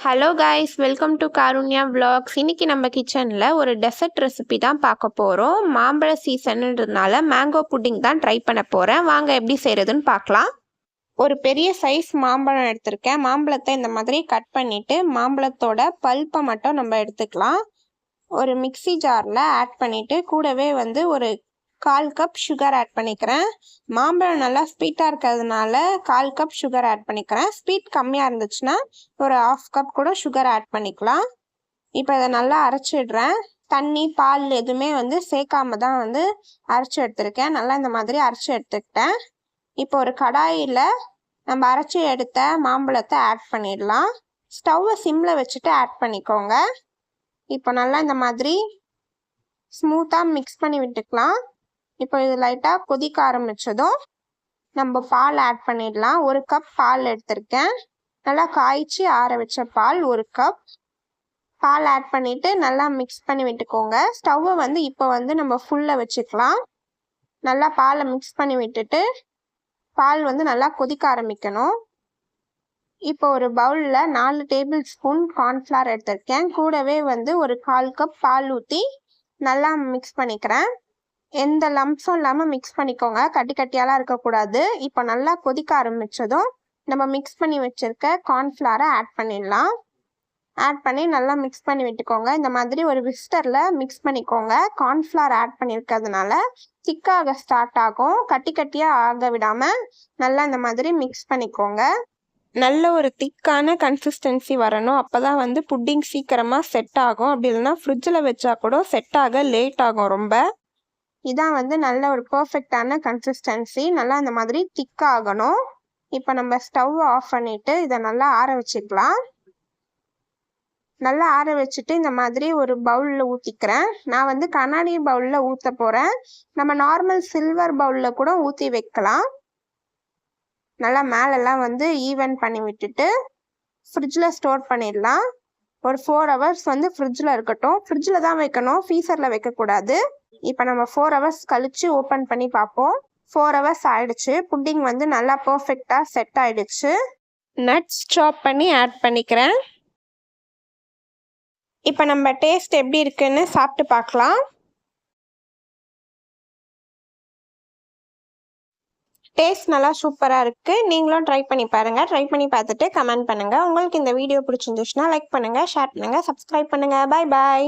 Hello guys, welcome to Karunya vlogs. இன்னைக்கு நம்ம கிச்சனில் ஒரு டெசர்ட் ரெசிபி தான் பார்க்க போகிறோம். மாம்பழ சீசன்ன்றதுனால மேங்கோ புட்டிங் தான் ட்ரை பண்ண போகிறேன். வாங்க எப்படி செய்கிறதுன்னு பார்க்கலாம். ஒரு பெரிய சைஸ் மாம்பழம் எடுத்திருக்கேன். மாம்பழத்தை இந்த மாதிரி கட் பண்ணிவிட்டு மாம்பழத்தோட பல்ப்பை மட்டும் நம்ம எடுத்துக்கலாம். ஒரு மிக்சி ஜாரில் ஆட் பண்ணிவிட்டு கூடவே ஒரு 1/4 கப் சுகர் ஆட் பண்ணிக்கிறேன். மாம்பழம் நல்லா ஸ்வீட்டாக இருக்கிறதுனால 1/4 கப் சுகர் ஆட் பண்ணிக்கிறேன். ஸ்வீட் கம்மியாக இருந்துச்சுன்னா ஒரு 1/2 கப் கூட சுகர் ஆட் பண்ணிக்கலாம். இப்போ இதை நல்லா அரைச்சிடுறேன். தண்ணி பால் எதுவுமே சேர்க்காம தான் அரைச்சி எடுத்திருக்கேன். நல்லா இந்த மாதிரி அரைச்சி எடுத்துக்கிட்டேன். இப்போ ஒரு கடாயில் நம்ம அரைச்சி எடுத்த மாம்பழத்தை ஆட் பண்ணிடலாம். ஸ்டவ்வை சிம்மில் வச்சுட்டு ஆட் பண்ணிக்கோங்க. இப்போ நல்லா இந்த மாதிரி ஸ்மூத்தாக மிக்ஸ் பண்ணி விட்டுக்கலாம். இப்போ இது லைட்டாக கொதிக்க ஆரம்பித்ததும் நம்ம பால் ஆட் பண்ணிடலாம். 1 கப் பால் எடுத்திருக்கேன். நல்லா காய்ச்சி ஆற வச்ச பால் 1 கப். பால் ஆட் பண்ணிவிட்டு நல்லா மிக்ஸ் பண்ணி விட்டுக்கோங்க. ஸ்டவ்வை இப்போ நம்ம ஃபுல்லில் வச்சுக்கலாம். நல்லா பாலை மிக்ஸ் பண்ணி விட்டுட்டு பால் நல்லா கொதிக்க ஆரம்பிக்கணும். இப்போ ஒரு பவுலில் 4 டேபிள் ஸ்பூன் கார்ன்ஃப்ளவர் எடுத்திருக்கேன். கூடவே ஒரு 1/4 கப் பால் ஊற்றி நல்லா மிக்ஸ் பண்ணிக்கிறேன். எந்த லம்ப்ஸும் இல்லாமல் மிக்ஸ் பண்ணிக்கோங்க. கட்டி கட்டியாலாம் இருக்கக்கூடாது. இப்போ நல்லா கொதிக்க ஆரம்பித்ததும் நம்ம மிக்ஸ் பண்ணி வச்சுருக்க கார்ன்ஃப்ளவரை ஆட் பண்ணிடலாம். ஆட் பண்ணி நல்லா மிக்ஸ் பண்ணி விட்டுக்கோங்க. இந்த மாதிரி ஒரு விஸ்டரில் மிக்ஸ் பண்ணிக்கோங்க. கார்ன்ஃப்ளவர் ஆட் பண்ணியிருக்கிறதுனால திக்காக ஸ்டார்ட் ஆகும். கட்டி கட்டியாக ஆக விடாமல் நல்லா இந்த மாதிரி மிக்ஸ் பண்ணிக்கோங்க. நல்ல ஒரு திக்கான கன்சிஸ்டன்சி வரணும். அப்போ தான் புட்டிங் சீக்கிரமாக செட் ஆகும். அப்படி இல்லைன்னா ஃப்ரிட்ஜில் வச்சா கூட செட் ஆக லேட் ஆகும் ரொம்ப. இதான் நல்ல ஒரு பர்ஃபெக்டான கன்சிஸ்டன்சி. நல்லா இந்த மாதிரி திக்காகணும். இப்போ நம்ம ஸ்டவ் ஆஃப் பண்ணிவிட்டு இதை நல்லா ஆற வச்சுக்கலாம். நல்லா ஆற வச்சுட்டு இந்த மாதிரி ஒரு பவுலில் ஊற்றிக்கிறேன். நான் கண்ணாடி பவுலில் ஊற்ற போகிறேன். நம்ம நார்மல் சில்வர் பவுலில் கூட ஊற்றி வைக்கலாம். நல்லா மேலெல்லாம் ஈவன் பண்ணி விட்டுட்டு ஃப்ரிட்ஜில் ஸ்டோர் பண்ணிடலாம். ஒரு 4 ஹவர்ஸ் ஃப்ரிட்ஜில் இருக்கட்டும். ஃப்ரிட்ஜில் தான் வைக்கணும், ஃப்ரீசரில் வைக்கக்கூடாது. இப்போ நம்ம 4 ஹவர்ஸ் கழித்து ஓப்பன் பண்ணி பார்ப்போம். 4 ஹவர்ஸ் ஆயிடுச்சு. புட்டிங் நல்லா பர்ஃபெக்டாக செட் ஆயிடுச்சு. நட்ஸ் சாப் பண்ணி ஆட் பண்ணிக்கிறேன். இப்போ நம்ம டேஸ்ட் எப்படி இருக்குன்னு சாப்பிட்டு பார்க்கலாம். டேஸ்ட் நல்லா சூப்பராக இருக்குது. நீங்களும் ட்ரை பண்ணி பாருங்கள். ட்ரை பண்ணி பார்த்துட்டு கமெண்ட் பண்ணுங்கள். உங்களுக்கு இந்த வீடியோ பிடிச்சிருந்துச்சுன்னா லைக் பண்ணுங்கள், ஷேர் பண்ணுங்கள், சப்ஸ்கிரைப் பண்ணுங்கள். பாய் பாய்.